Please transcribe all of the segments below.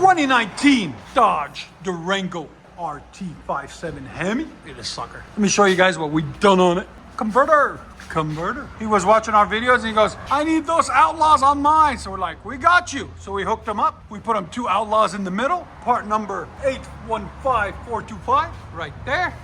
2019 Dodge Durango RT 5.7 HEMI. Look at this sucker. Let me show you guys what we done on it. Converter. He was watching our videos and he goes, I need those Outlaws on mine. So we're like, we got you. So we hooked them up. We put them 2 Outlaws in the middle. Part number 815425 right there.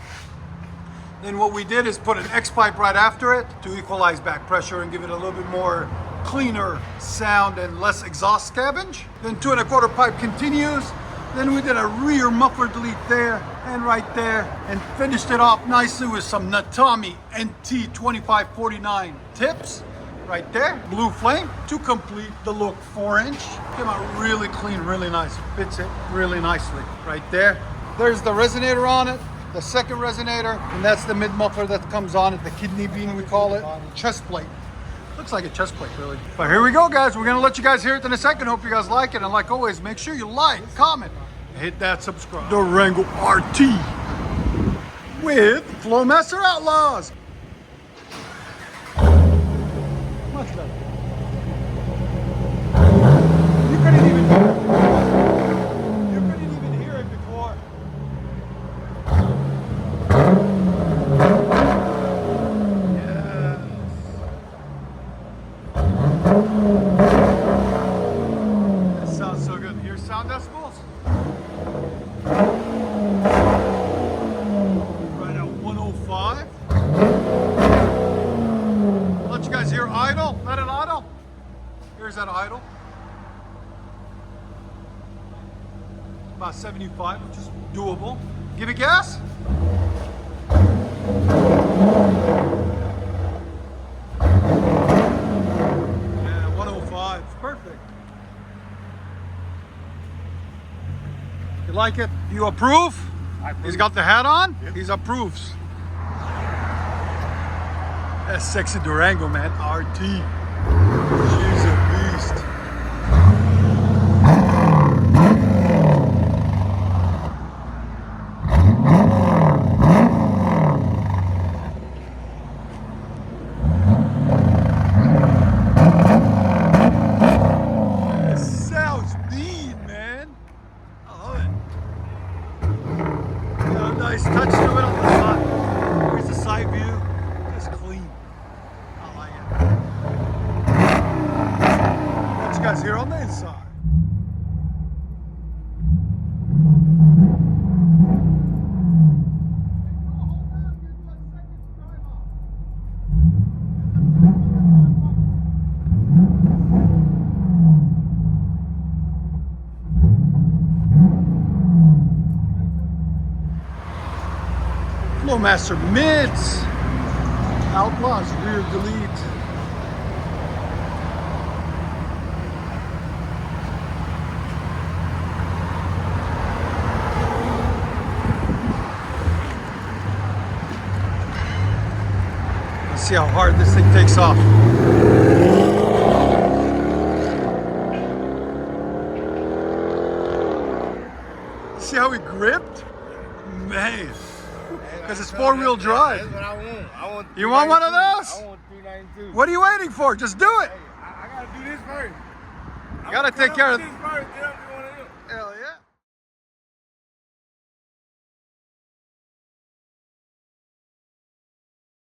Then what we did is put an X pipe right after it to equalize back pressure and give it a little bit more cleaner sound and less exhaust scavenge. Then 2 1/4 pipe continues. Then we did a rear muffler delete there and right there and finished it off nicely with some Natami NT2549 tips right there. Blue flame to complete the look. 4-inch. Came out really clean, really nice. Fits it really nicely right there. There's the resonator on it, the second resonator, and that's the mid muffler that comes on it, the kidney bean we call it, chest plate. Looks like a chest plate, really. But here we go, guys. We're gonna let you guys hear it in a second. Hope you guys like it. And like always, make sure you like, comment, and hit that subscribe. Durango RT with FLOWMASTER Outlaws. Much better. You couldn't even hear it before. Sound decibels. Right at 105. Let you guys hear idle. Let it idle. Here's that idle. About 75, which is doable. Give it gas. Yeah, 105. Perfect. You like it? You approve? He's got the hat on? Yep. He's approves. That's sexy Durango, man. RT. She's a beast. It sounds mean, man. I love it. Got a nice touch to it on the side. Here's the side view. Just clean. I like it. What you guys hear on the inside? FLOWMASTER mids. Outlaws rear delete. Let's see how hard this thing takes off. See how he gripped? Man. Because it's 4-wheel drive. That's what I want. You want one of those? I want 392. What are you waiting for? Just do it. Hey, I gotta do this first. You gotta take care of this first.